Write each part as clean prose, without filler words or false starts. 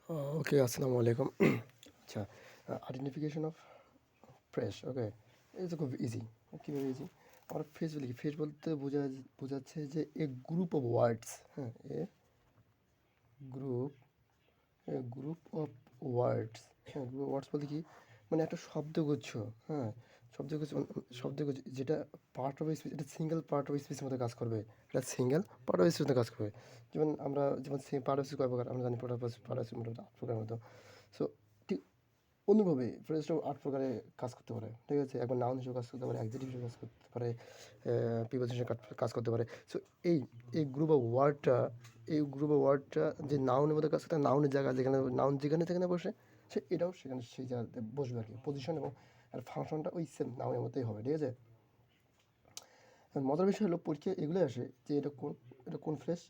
ওকে, আসসালামু আলাইকুম। আচ্ছা, আইডেন্টিফিকেশন অফ ফ্রেশ। ওকে, এটা তো খুব ইজি। কীভাবে ইজি? আমরা ফ্রেশ বলি কি? ফ্রেশ বলতে বোঝাচ্ছে যে এ গ্রুপ অফ ওয়ার্ডস। হ্যাঁ, গ্রুপ গ্রুপ অফ ওয়ার্ডস। হ্যাঁ, গ্রুপ অফ ওয়ার্ডস বলতে কি? মানে একটা শব্দগুচ্ছ। হ্যাঁ, শব্দগুচ্ছ শব্দগুচ্ছ যেটা পার্ট অফ স্পিচ, এটা সিঙ্গেল পার্ট অফ স্পিচের মধ্যে কাজ করবে। এটা সিঙ্গেল পার্ট অফ স্পিচের মধ্যে কাজ করবে। যেমন পার্ট অফ স্পিচ কয় প্রকার আমরা জানি। পার্ট অফ স্পিচ মোটামুটি 8 প্রকারের মতো। সো ঠিক অনুভাবে ফ্রেজটাও 8 প্রকারে কাজ করতে পারে। ঠিক আছে? একবার নাউন হিসেবে কাজ করতে পারে, অ্যাডজেক্টিভ হিসেবে কাজ করতে পারে, প্রিপোজিশন হিসেবে কাজ করতে পারে। সো এই এই গ্রুপ অফ ওয়ার্ডটা যে নাউনের মধ্যে কাজ করতে, নাউনের জায়গায় যেখানে নাউন যেখানে বসে, এটাও সেখানে সেই জায়গাতে বসবে আর কি। পজিশন এবং আর ফাংশনটা ওই সেম নাউনের মধ্যেই হবে। ঠিক আছে? মজার বিষয় হলো পরীক্ষায় এগুলোই আসে যে এটা কোন ফ্রেশ,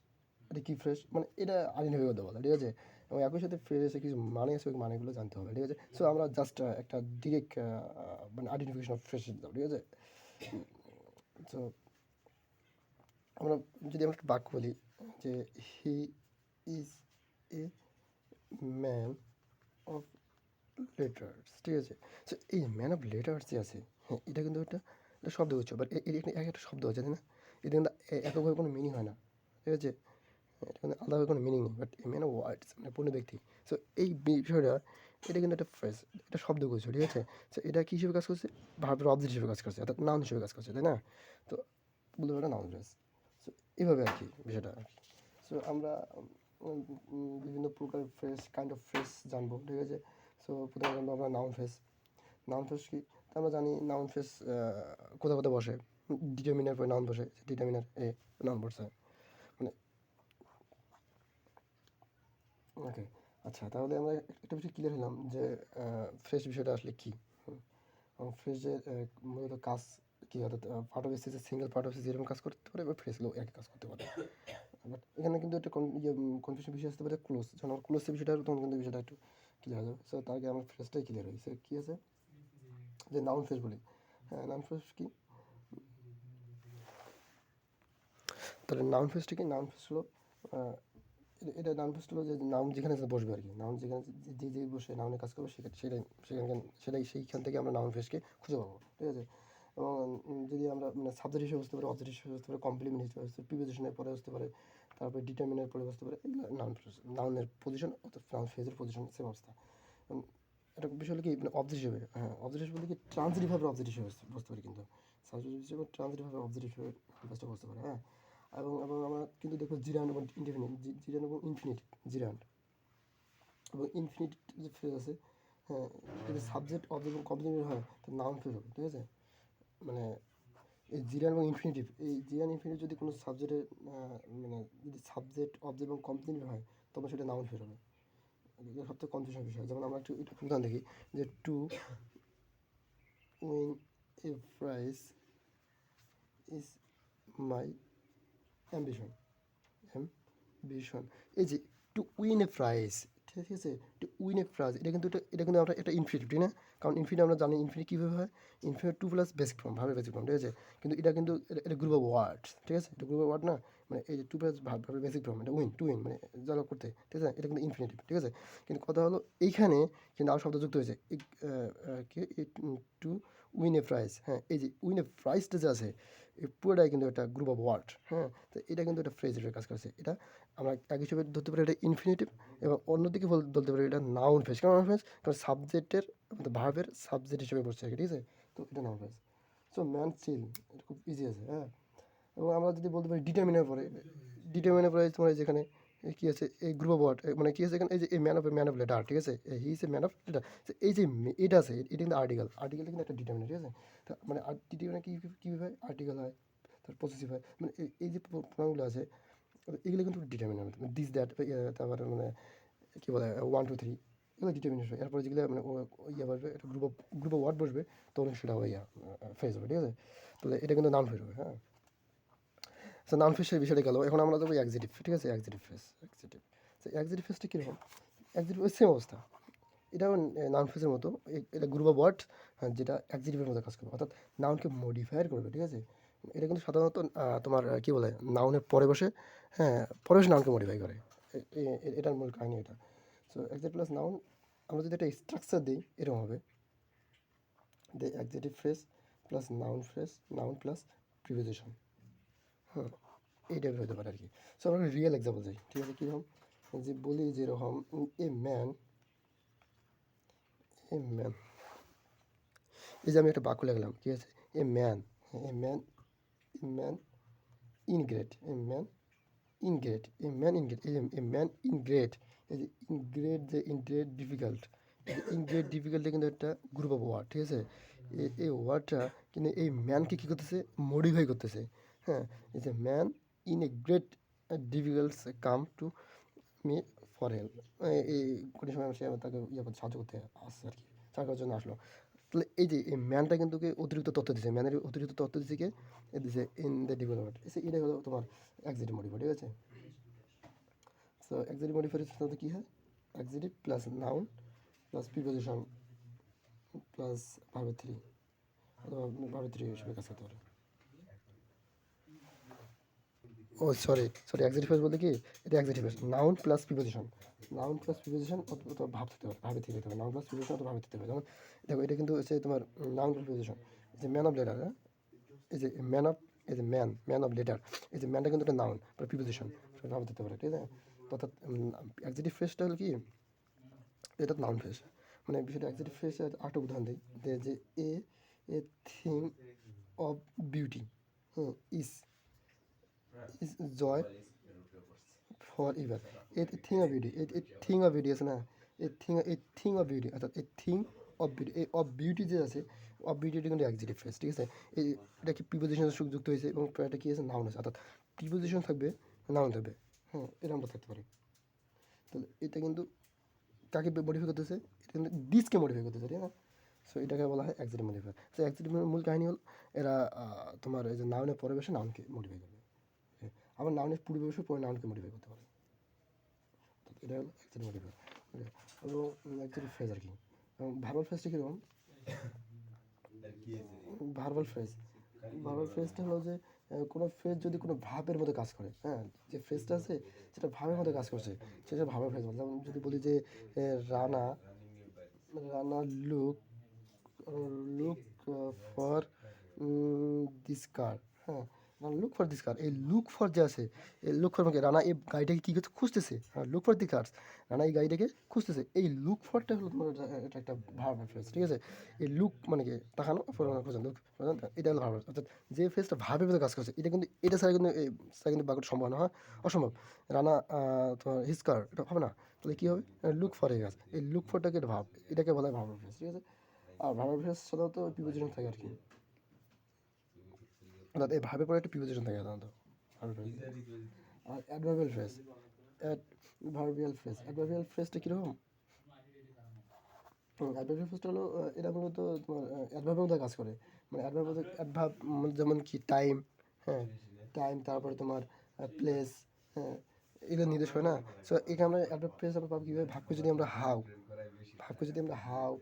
এটা কী ফ্রেশ, মানে এটা আইডেন্টিফাই করতে বলে। ঠিক আছে? এবং একই সাথে ফ্রেশে কিছু মানে আছে, ওই মানেগুলো জানতে হবে। ঠিক আছে? সো আমরা জাস্ট একটা ডিরেক্ট মানে আইডেন্টিফিকেশন অফ ফ্রেশ দিতাম। ঠিক আছে? সো আমরা একটা বাক্য বলি যে he is a man of letters. ঠিক আছে? সো এই ম্যান অফ লেটার্স যে আছে, হ্যাঁ, এটা কিন্তু একটা শব্দগুচ্ছ, বাট এর একটা শব্দ আছে, তাই না? এটা কিন্তু এককভাবে কোনো মিনিং হয় না। ঠিক আছে? এটা কিন্তু আলাদাভাবে কোনো মিনিং নেই, বাট ম্যান অফ ওয়ার্ডস মানে পূর্ণ ব্যক্তি। সো এই বিষয়টা, এটা কিন্তু একটা ফ্রেজ, এটা শব্দগুচ্ছ। ঠিক আছে? সো এটা কী হিসেবে কাজ করছে? ভার্বের অবজেক্ট হিসেবে কাজ করছে, অর্থাৎ নাউন হিসেবে কাজ করছে, তাই না? তো বলতে পারে নাউন ফ্রেজ। সো এইভাবে আর কি বিষয়টা আর কি। সো আমরা বিভিন্ন প্রকার ফ্রেজ, কাইন্ড অফ ফ্রেজ জানবো। ঠিক আছে? সো প্রথমে জানবো আমরা নাউন ফ্রেজ। নাউন ফ্রেজ কি? তো আমরা জানি নাউন ফ্রেজ কোথায় কোথায় বসে। ডিটারমিনার পরে নাউন বসে, ডিটারমিনার নাউন বসে। মানে ওকে, আচ্ছা, তাহলে আমরা একটা বিষয় ক্লিয়ার হলাম যে ফ্রেশ বিষয়টা আসলে কী। এবং ফ্রেশের মূলত কাজ কী, অর্থাৎ পার্ট অফ স্পিচের সিঙ্গেল পার্ট অফ স্পিচ যেরকম কাজ করতে পারে, বা ফ্রেশগুলো একই কাজ করতে পারে। বাট এখানে কিন্তু একটা কনফিউশন বিষয় আসতে পারে ক্লোজ। যখন আমরা ক্লোজের বিষয়টা আসবে, তখন কিন্তু বিষয়টা একটু ক্লিয়ার হয়ে যাবে। সো তার আগে আমার ফ্রেশটাই ক্লিয়ার হয়েছে কী আছে, যে নাউন ফ্রেশ বলি। হ্যাঁ, নাউন ফ্রেশ কি? তাহলে নাউন ফ্রেশটা কি? নাউন ফ্রেশ হলো এটা নাউন ফ্রেশ হলো যে নাউন যেখানে বসবে আর কি। নাউন যেখানে যে বসে নাউনে কাজ করবে, সেইখান থেকে আমরা নাউন ফ্রেশকে খুঁজে পাবো। ঠিক আছে? এবং যদি আমরা মানে সাবজেক্ট হিসেবে বসতে পারে, অবজেক্ট হিসেবে বসতে পারে, কমপ্লিমেন্ট হিসেবে বসতে পারে, প্রিপোজিশনের পরে বসতে পারে, তারপরে ডিটারমিনের পরে বসতে পারে। এগুলো নাউন ফ্রেশ, নাউনের পজিশন অর্থাৎ নাউন ফ্রেজের পজিশন সেম অবস্থা। এবং একটা বিষয় হলো কি, মানে অবজেক্ট হিসেবে, হ্যাঁ, অবজেক্ট হিসেবে বলতে কি ট্রান্সিটিভভাবে অবজেক্ট হিসেবে বসতে পারি, কিন্তু সাবজেক্ট হিসেবে ট্রান্সিটিভভাবে অবজেক্ট হিসেবে কাজটা বসতে পারে। হ্যাঁ, এবং আমরা কিন্তু দেখবো জিরান এবং ইনডিফিনিট, জিরান এবং ইনফিনিট, জিরান এবং ইনফিনিট যে ফ্রেজ আছে, হ্যাঁ, যদি সাবজেক্ট অবজেক্ট এবং কমপ্লিমেন্ট হয়, তো নাউন ফ্রেজ হবে। ঠিক আছে? মানে এই জিরান এবং ইনফিনিটিভ, এই জিরান ইনফিনিটিভ যদি কোনো সাবজেক্টের মানে যদি সাবজেক্ট অবজেক্ট এবং কমপ্লিমেন্ট হয়, তবে সেটা নাউন ফ্রেজ হবে। এটা সবথেকে কনফিউশন বিষয়। যেমন আমরা একটু উদাহরণ দেখি যে to win a prize is my ambition. Ambition, এই যে টু উইন এ প্রাইজ, ঠিক আছে? টু উইন এ প্রাইজ, এটা কিন্তু আমরা এটা ইনফিনিটিভ, ঠিক না? কারণ ইনফিনিট আমরা জানি ইনফিনিট কীভাবে হয়। Infinite to plus basic form, ভাবে বেসিক ফর্ম। ঠিক আছে? কিন্তু এটা গ্রুপ অফ ওয়ার্ডস। ঠিক আছে? এটা গ্রুপ অফ ওয়ার্ড না, মানে এই যে টু প্লাস ভাবে বেসিক ফর্ম, এটা টু উইন মানে জয় করতে। ঠিক আছে? এটা কিন্তু ইনফিনিটিভ। ঠিক আছে? কিন্তু কথা হলো এইখানে কিন্তু আরও শব্দ যুক্ত হয়েছে, কি, টু উইন এ প্রাইজ। হ্যাঁ, এই যে উইন এ প্রাইজটা যে আছে, এই পুরোটাই কিন্তু একটা গ্রুপ অফ ওয়ার্ড। হ্যাঁ, তো এটা কিন্তু একটা ফ্রেজ হিসেবে কাজ করছে। এটা আমরা এক হিসেবে ধরতে পারি এটা ইনফিনিটিভ, এবং অন্যদিকে বলতে পারি এটা নাউন ফ্রেজ। কারণ নাউন ফ্রেজ, কারণ সাবজেক্টের ভার্বের সাবজেক্ট হিসেবে বসছে আর কি। ঠিক আছে? তো এটা নাউন ফ্রেজ। সো ম্যান চিল, এটা খুব ইজি আছে। হ্যাঁ, এবং আমরা যদি বলতে পারি ডিটারমিনের পরে তোমার যেখানে কী আছে, এই গ্রুপ অফ ওয়ার্ড, মানে কী আছে এখানে, এই যে এই ম্যান অফ লেটার। ঠিক আছে? He is a man of letter. এই যে এটা আছে, এটা কিন্তু আর্টিকেলটা কিন্তু একটা ডিটারমিনার। ঠিক আছে? তো মানে ডিটারমিনার কীভাবে হয়? আর্টিকেল হয়, তার পসেসিভ হয়, মানে এই যে প্রোনাউনগুলো আছে, এগুলো কিন্তু ডিটারমিনার। দিস দ্যাট, তারপরে মানে কী বলে, 1 2 3, এগুলো ডিটারমিনেশন। এরপরে যেগুলো মানে ইয়ে বসবে, একটা গ্রুপ অফ ওয়ার্ড বসবে, তখন সেটা ফ্রেজ হবে। ঠিক আছে? তাহলে এটা কিন্তু নাউন ফ্রেজ হবে। হ্যাঁ, সো নাউন ফ্রেজের বিষয়টা গেল। এখন আমরা যাবো অ্যাডজেক্টিভ। ঠিক আছে? অ্যাডজেক্টিভ ফ্রেজ, তো অ্যাডজেক্টিভ ফ্রেজটা কীরকম? অ্যাডজেক্টিভ সেম অবস্থা, এটাও নাউন ফ্রেজের মতো। এটা গ্রুপ অফ ওয়ার্ড, যেটা অ্যাডজেক্টিভের মতো কাজ করবে, অর্থাৎ নাউনকে মডিফায়ার করবে। ঠিক আছে? এটা কিন্তু সাধারণত তোমার কী বলে, নাউনের পরে বসে, হ্যাঁ, পরে বসে নাউনকে মডিফাই করে। এটার মূল কাহিনী এটা। সো অ্যাডজেক্টিভ প্লাস নাউন আমরা যদি একটা স্ট্রাকচার দিই এরকম হবে, the adjective phrase plus noun plus preposition. হ্যাঁ, এই টাইপের হতে পারে আর কি। সো আমরা রিয়েল এক্সাম্পল যাই, ঠিক আছে? কীরকম যে বলি যেরকম এ ম্যান, এই যে আমি একটা বাক্য লিখলাম, ঠিক আছে? A man, a man, a man in great, a man in great, a man in great, এই যে এ ম্যান ইন গ্রেট, এই যে ইন গ্রেট, যে in great difficult, in great ডিফিকাল্টটা কিন্তু একটা গ্রুপ অফ ওয়ার্ড, ঠিক আছে? এই ওয়ার্ডটা কিন্তু এই ম্যানকে কী করতেছে, মডিফাই করতেছে। হ্যাঁ, এই যে man in a great difficulties come to me for help, এই কোনো সময় সে তাকে সাহায্য করতে আসছে আর কি, সাহায্য করার জন্য আসলো। তাহলে এই যে এই ম্যানটা কিন্তু অতিরিক্ত তথ্য দিচ্ছে, ম্যানের অতিরিক্ত তথ্য দিচ্ছে কে, দিচ্ছে ইন দ্য ডেভেলপমেন্ট, এটাই হলো তোমার অ্যাক্সিডেন্ট মডিফাই, ঠিক আছে? সো অ্যাক্সিডেন্ট মডিফাই সাথে কী হয়, accident plus noun plus preposition plus verb three, অথবা ভার্ব থ্রি হিসেবে কাজ করতে পারে। ও সরি অ্যাক্সিডেন্ট ফেস বলতে কি, এটা accident face noun plus preposition, অথবা ভাব দিতে হবে, ভাবে থেকে দিতে হবে, নাউন প্লাস প্রিপোজিশন অথবা ভাবে দিতে হবে। যেমন দেখো এটা কিন্তু হচ্ছে তোমার নাউন প্লাস প্রিপোজিশন, এই যে ম্যান অফ লেটার, হ্যাঁ, এই যে ম্যান অফ, এই যে ম্যান অফ লেটার, এই যে ম্যানটা কিন্তু একটা নাউন বা প্রিপোজিশন, সেটা ভাবে দিতে পারে, ঠিক আছে? অর্থাৎ অ্যাক্সিডেন্ট ফেসটা হলো কি, এটা নাউন ফেস, মানে বিষয়টা অ্যাক্সিডেন্ট ফেসের আরেকটা উদাহরণ দিই, যে a a thing of beauty, হ্যাঁ, is is joy for ever, a thing of beauty, a thing of beauty আছে না, এ থিং অফ বিউটি, অর্থাৎ এ থিং অফ বিউটি, এই অফ বিউটি যে আছে, অফ বিউটিটা কিন্তু অ্যাডজেক্টিভ ফ্রেজ, ঠিক আছে? এই এটা কি প্রিপোজিশনের সাথে যুক্ত হয়েছে এবং এটা কি আছে, নাউন আছে, অর্থাৎ প্রিপোজিশন থাকবে, নাউন থাকবে, হ্যাঁ, এরকমটা থাকতে পারে। তাহলে এটা কিন্তু কাকে মডিফাই করতেছে, এটা কিন্তু দিসকে মডিফাই করতেছে, ঠিক আছে? সো এটাকে বলা হয় অ্যাডজেক্টিভ মডিফায়ার। সো অ্যাডজেক্টিভের মূল কাহিনী হল এরা তোমার এই যে নাউনের পরে বসে নাউনকে মডিফাই করবে, আবার নাউনের পূর্বে বসে পরে নাউনকে মডিফাই করতে পারে। এটা হলো অ্যাকচুয়ালি মডিফায়ার, এবং অ্যাকচুয়ালি ফ্রেজ আর কি। এবং ভার্বাল ফ্রেজটা কীরকম, ভার্বাল ফ্রেজ, ভার্বাল ফ্রেজটা হলো যে কোনো ফ্রেজ যদি কোনো ভাবের মধ্যে কাজ করে, হ্যাঁ, যে ফ্রেজটা আছে সেটা ভাবের মধ্যে কাজ করছে, সেটা ভার্বাল ফ্রেজ বলে। যেমন যদি বলি যে Rana, Rana look look for this কার, হ্যাঁ, লুক ফর দিস কার, এই লুক ফর যে আছে, এই লুক ফর মানে রানা এই গাড়িটাকে কী করছে, খুঁজতেছে, হ্যাঁ, look for the cars, Rana এই গাড়িটাকে খুঁজতেছে, এই লুক ফরটা হলো তোমার এটা একটা ভার্ব ফ্রেজ, ঠিক আছে? এই লুক মানে কি, তাকানো, ফর খোঁজা, লুক, এটা হলো ভার্ব, অর্থাৎ যে ফ্রেজটা ভার্বের মধ্যে কাজ করছে, এটা কিন্তু এটা ছাড়া কিন্তু বাক্যটা সম্ভব না, হয় অসম্ভব। রানা তোমার হিজ কার, এটা হবে না, তাহলে কী হবে, লুক ফর এ গাছ, এই লুক ফরটাকে একটা ভাব, এটাকে বলা হয় ভার্ব ফ্রেজ, ঠিক আছে? আর ভার্ব ফ্রেজ সাধারণত প্রিপোজিশন থাকে আর কি, অর্থাৎ এই ভাবের পরে একটা প্রিপোজিশন থাকে সাধারণত ভার্ব ফ্রেজ। আর অ্যাডভার্বিয়াল ফ্রেজ, অ্যাডভার্বিয়াল ফ্রেজটা কীরকম, অ্যাডভার্বিয়াল ফ্রেজটা হলো এটা মূলত তোমার অ্যাডভার্বের মধ্যে কাজ করে, মানে অ্যাডভার্ব যেমন কি টাইম, হ্যাঁ, টাইম, তারপরে তোমার প্লেস, হ্যাঁ, এগুলো নির্দেশ করে না। সো এখানে আমরা অ্যাডভার্ব ফ্রেজ আমরা পাবো কীভাবে, ভাবকে যদি আমরা হাউ,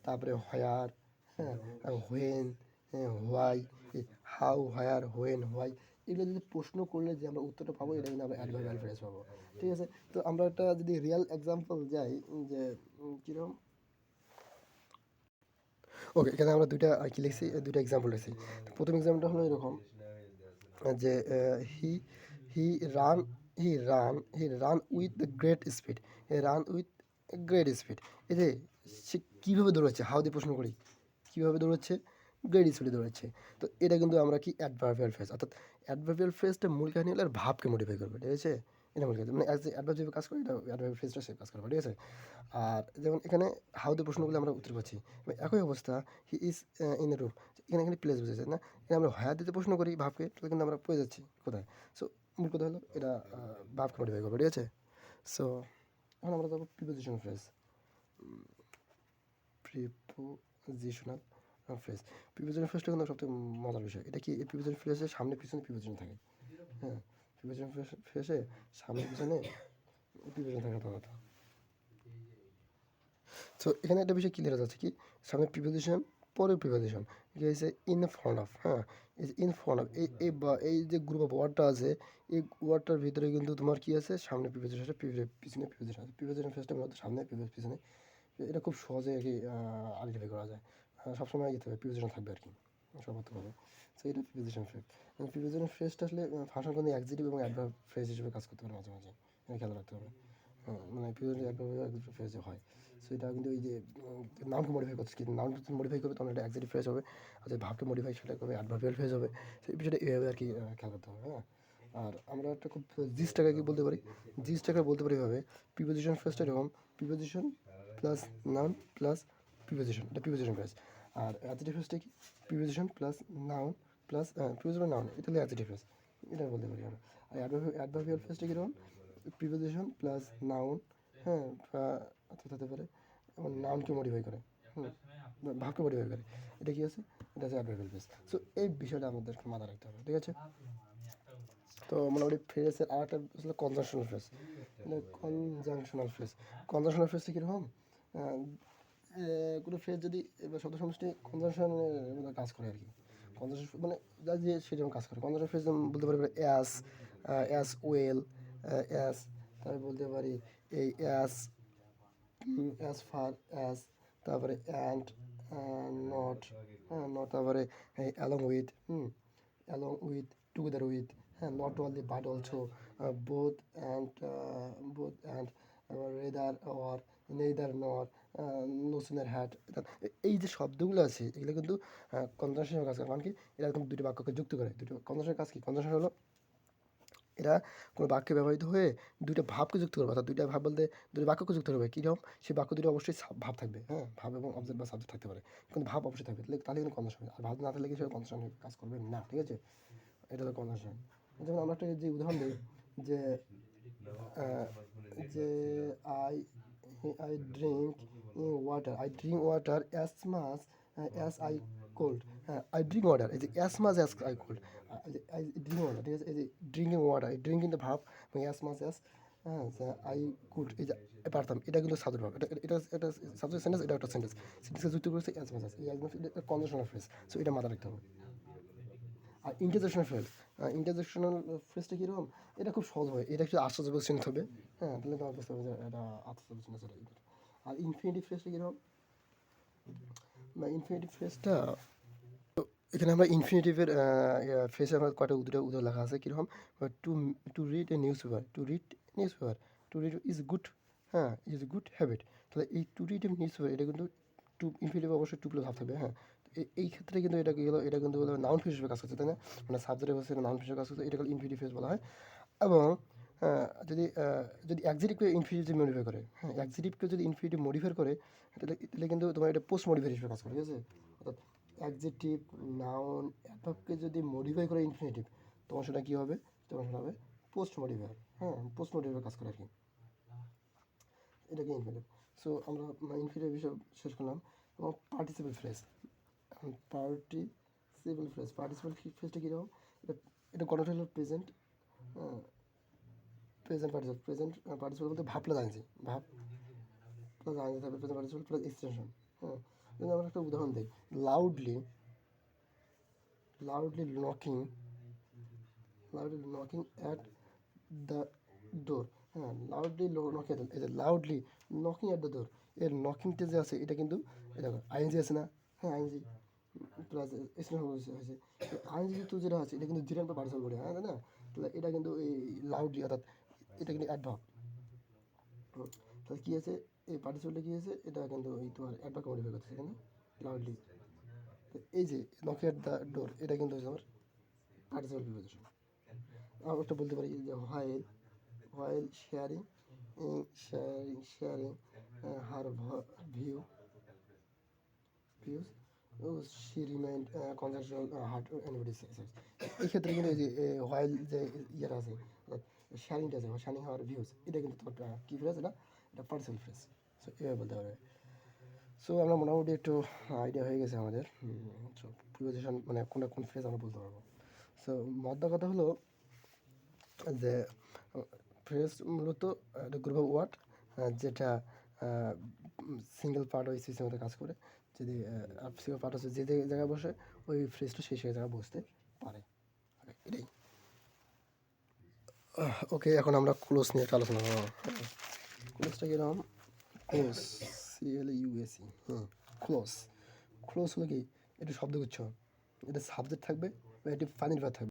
তারপরে হোয়ার, হ্যাঁ, হোয়েন, হ্যাঁ, why, how, where, when, why, এগুলো যদি প্রশ্ন করলে যে আমরা উত্তরটা পাবো, এটা কিন্তু আমরা অ্যাডভার্বিয়াল ফ্রেজ পাবো, ঠিক আছে? তো আমরা একটা যদি রিয়েল এক্সাম্পল যাই, যে কীরকম, ওকে, এখানে আমরা দুইটা কি লিখছি, দুইটা এক্সাম্পল লিখছি। প্রথম এক্সাম্পলটা হলো এরকম, যে he he run he run with the great speed, run with great speed, এই যে সে কীভাবে দৌড়াচ্ছে, হাউ দিয়ে প্রশ্ন করি, কীভাবে দৌড়াচ্ছে, গ্রেট স্পিডে দৌড়াচ্ছে। তো এটা কিন্তু আমরা কি অ্যাডভার্বিয়াল ফ্রেজ, অর্থাৎ অ্যাডভার্বিয়াল ফ্রেজটা মূল কাহিনী হলে আর ভাবকে মডিফাই করবে, ঠিক আছে? এটা মূল কাহিনী, মানে অ্যাজ অ্যাডভার্ব যেভাবে কাজ করে, এটা অ্যাডভার্বিয়াল ফ্রেজটা সে কাজ করবে, ঠিক আছে? আর যেমন এখানে হাউ দিয়ে প্রশ্ন করলে আমরা উত্তর পাচ্ছি, একই অবস্থা, he is in the room, এখানে প্লেস বুঝেছে না, এখানে আমরা হায়ার দিতে প্রশ্ন করি ভাবকে, তাহলে কিন্তু আমরা পেয়ে যাচ্ছি কোথায়। সো মূল কথা হলো এটা ভাবকে মডিফাই করবে, ঠিক আছে? সো এখন আমরা যাবো preposition phrase, prepositional phrase. Preposition ফ্রেজটা কিন্তু সবথেকে মজার বিষয়, এটা কি, এই প্রিপোজিশন ফ্রেজের সামনে পিছনে প্রিপোজিশন থাকে, হ্যাঁ, প্রিপোজিশন ফ্রেজে সামনে পিছনে প্রিপোজিশন থাকে সাধারণত। সো এখানে একটা বিষয় ক্লিয়ার যাচ্ছে কি, সামনে প্রিপোজিশন পরের প্রিপোজিশন কি হয়েছে ইন ফ্রন্ট অফ, হ্যাঁ এই যে ইন ফ্রন্ট অফ এই যে গ্রুপ অফ ওয়ার্ডটা আছে এই ওয়ার্ডটার ভিতরে কিন্তু তোমার কি আছে সামনে প্রিপোজিশন আছে, পিছনে প্রিপোজিশন আছে, প্রিপোজিশন ফেসটা মূলত সামনে পিছনে, এটা খুব সহজে আর কি আইডেন্টিফাই করা যায়। সবসময় ইয়ে থাকবে প্রিপোজিশন থাকবে আর কি সর্বত্রভাবে। সো এটা প্রিপোজিশন ফ্রেজ। প্রিপোজিশন ফ্রেজটা আসলে ফাংশন কিন্তু অ্যাডজেক্টিভ এবং অ্যাডভার্ব ফ্রেজ হিসেবে কাজ করতে পারে মাঝে মাঝে, এটা খেয়াল রাখতে হবে। মানে প্রিপোজিশন অ্যাডভার্ব ফ্রেজে হয়। সো এটা কিন্তু এই যে নাউনকে মডিফাই করছে, কিন্তু নাউন মডিফাই করবে তখন এটা অ্যাডজেক্টিভ ফ্রেজ হবে, আর যদি ভাবকে মডিফাই সেটা করবে অ্যাডভার্বিয়াল ফ্রেজ হবে। সো এই বিষয়টা এভাবে আর কি খেয়াল করতে হবে, হ্যাঁ। আর আমরা একটা খুব জিসটাকে কি বলতে পারি, জিসটাকে বলতে পারি এভাবে, প্রিপোজিশন ফ্রেজটা এরকম, preposition plus noun plus preposition, এটা প্রিপোজিশন ফ্রেজ। আর অ্যাডজেক্টিভ ফ্রেজটা কি, preposition plus noun plus preposition noun, এটা হলো অ্যাডজেক্টিভ ফ্রেজ, এটা বলতে পারি আমরা। আর অ্যাডভার্বিয়াল ফ্রেজটা কীরকম, প্রিপোজিশন প্লাস নাউন, হ্যাঁ অর্থাৎ হতে পারে এবং নাউনকে মডিফাই করে, ভাবকে মডিফাই করে, এটা কি আছে, এটা আছে অ্যাডভার্বিয়াল ফ্রেজ। সো এই বিষয়টা আমাদেরকে মাথায় রাখতে হবে, ঠিক আছে। তো মোটামুটি ফ্রেজের আর একটা আসলে conjunctional phrase, conjunctional phrase, conjunctional ফ্রেজটা কীরকম, কোনো ফ্রেজ যদি এবার শব্দ সমষ্টি কনজাংশনের কাজ করে আর কি, কনজাংশন মানে যা যে সেরকম কাজ করে। কনজাংশন ফ্রেজ বলতে পারি অ্যাস, অ্যাস ওয়েল, অ্যাস, তারপরে বলতে পারি এই অ্যাস, অ্যাজ ফার অ্যাজ, তারপরে অ্যান্ড, নট, হ্যাঁ নট, তারপরে along with, along with, together with, হ্যাঁ not only but also, both and, both and, rather or, neither nor, no sooner had, এই যে শব্দগুলো আছে এগুলো কিন্তু কনজাংশনের কাজ করে, মানে কি এরা এরকম দুটি বাক্যকে যুক্ত করে। দুটো কনজাংশনের কাজ কি, কনজাংশন হলো এরা কোনো বাক্যে ব্যবহৃত হয়ে দুইটা ভাবকে যুক্ত করবে, অর্থাৎ দুইটা ভাব বলতে দুটো বাক্যকে যুক্ত করবে। কীরকম, সেই বাক্য দুটো অবশ্যই ভাব থাকবে, হ্যাঁ ভাব এবং অবজেক্ট বা সাবজেক্ট থাকতে পারে, কিন্তু ভাব অবশ্যই থাকবে, তাহলে কিন্তু কনজাংশন। আর ভাব না থাকলে কি সেটা কনজাংশন কাজ করবে না, ঠিক আছে। এটা হলো কনজাংশন। যেমন আমরা একটা যে উদাহরণ দিই যে আহ, যে I I drink water, I drink water as much as I could, হ্যাঁ আই ড্রিঙ্ক ওয়াটার, এই যে as much as I could, I drink water, ঠিক আছে। এই যে ড্রিঙ্কিং ওয়াটার, এই ড্রিঙ্কিং দ্য ভাব এবং অ্যাজ মাছ অ্যাজ, হ্যাঁ আই কুড, এই যে পারতাম, এটা কিন্তু সাবজেক্ট ভাব, এটা সাবজেক্ট সেন্টেন্স, এটা একটা সেন্টেন্স, সেন্টেন্সকে যুক্ত করেছে অ্যাজ মাছ অ্যাজ, এই একদম কনজাংশনাল ফ্রেজ। সো এটা মাথায় রাখতে হবে। আর ইন্টারজেকশনাল ফ্রেজ, ইন্টারজেকশনাল ফ্রেজটা কীরকম, এটা খুব সহজ হয়, এটা একটু আশ্চর্যবোধ চিহ্ন হবে, হ্যাঁ তাহলে তোমার বুঝতে হবে যে এটা আশ্চর্যবোধ চিহ্ন চলে। আর ইনফিনিটিভ ফ্রেজটা কীরকম, বা ইনফিনিটিভ ফ্রেজটা, এখানে আমরা ইনফিনিটিভের ফ্রেজে আমরা কয়টা উদাহরণ লেখা আছে কীরকম, to to read a newspaper, to read newspaper, to read is good, হ্যাঁ ইজ গুড হ্যাবিট। তাহলে এই to read a newspaper এটা কিন্তু টু ইনফিনিটিভ অবশ্যই টু প্লাস ভাব থাকবে, হ্যাঁ। এই ক্ষেত্রে কিন্তু এটা কি হলো, এটা কিন্তু হলো নাউন ফ্রেজ হিসেবে কাজ করছে, তাই না, মানে সাবজেক্টের হচ্ছে নাউন ফ্রেজ হিসেবে কাজ করছে, এটা হলো ইনফিনিটিভ ফ্রেজ বলা হয়। এবং যদি যদি অ্যাডজেক্টিভকে ইনফিনিটিভ মডিফাই করে, হ্যাঁ অ্যাডজেক্টিভকে যদি ইনফিনিটিভ মডিফাই করে তাহলে কিন্তু তোমার এটা পোস্ট মডিফাই হিসেবে কাজ করে, ঠিক আছে। অর্থাৎ অ্যাডজেক্টিভ, নাউন, অ্যাডভার্বকে যদি মডিফাই করে ইনফিনিটিভ, তখন সেটা কী হবে, তখন সেটা হবে পোস্ট মডিফায়ার, হ্যাঁ পোস্ট মডিফাই কাজ করে আর কি, এটাকে ইনফিনিটিভ। সো আমরা ইনফিনিটিভ বিষয় শেষ করলাম। এবং participle phrase, participle phrase, participle ফ্রেজটা কীরকম, এটা এটা গঠনটা হলো present, present participle, present participle বলতে ভাব প্লাস আইনজি, ভাব প্লাস আইনজি থাকবে, প্রেজেন্ট পার্টিসিপেল প্লাস এক্সটেনশন, হ্যাঁ। যদি আমরা একটা উদাহরণ দিই, loudly, loudly knocking, loudly knocking at the door, হ্যাঁ লাউডলি নকিং, এই যে loudly knocking at the door, এর নকিংটা যে আছে এটা কিন্তু এটা আইনজি আছে না, হ্যাঁ আইনজি প্লাস এক্সটেনশন হয়েছে, আইনজি যেহেতু যেটা আছে এটা কিন্তু জিরান বা পার্টিসিপেল বলে, হ্যাঁ তাই না। তাহলে এটা কিন্তু এই লাউডলি অর্থাৎ এটা কিন্তু অ্যাডভার্ব, তাহলে কী আছে এই পার্টিসিপেলটা কী আছে, এটা কিন্তু এই তোমার অ্যাডভার্ব মডিফাই করতেছে এখানে লাউডলি। তো এই যে নকিং অ্যাট দ্য ডোর এটা কিন্তু হচ্ছে আমার পার্টিসিপেল প্রিপোজিশন। আমরা একটা বলতে পারি যে while, while sharing, sharing her views she remind conjunctional heart anybody sex, এই ক্ষেত্রে কিন্তু এই যে হোয়াইল যে ইয়েটা আছে শেয়ারিংটা আছে, শেয়ারিং হার ভিউজ, এটা কিন্তু তোমার কী ফ্রেজ, এটা এটা পার্সোনাল ফ্রেজ। সো এভাবে বলতে পারবে। সো আমরা মোটামুটি একটু আইডিয়া হয়ে গেছে আমাদের, সো প্রিপোজিশন মানে কোনটা কোন ফ্রেজ আমরা বলতে পারবো। সো মদ্দা কথা হলো যে ফ্রেজ মূলত একটা গ্রুপ অফ ওয়ার্ড যেটা সিঙ্গেল পার্ট ওই সিস্টেমের মতো কাজ করে। যদি সিঙ্গেল পার্ট হচ্ছে যে জায়গায় বসে ওই ফ্রেজটা সেই জায়গায় বসতে পারে। এটাই। ওকে, এখন আমরা ক্লোজ নিয়ে একটা আলোচনা করবো। ক্লোজটা কিরকম? ক্লোজ, CLUSE, হ্যাঁ, ক্লোজ। ক্লোজ হলো কি? এটা শব্দগুচ্ছ, এটা সাবজেক্ট থাকবে বা এটি ফাইনাল ভার্ব থাকবে।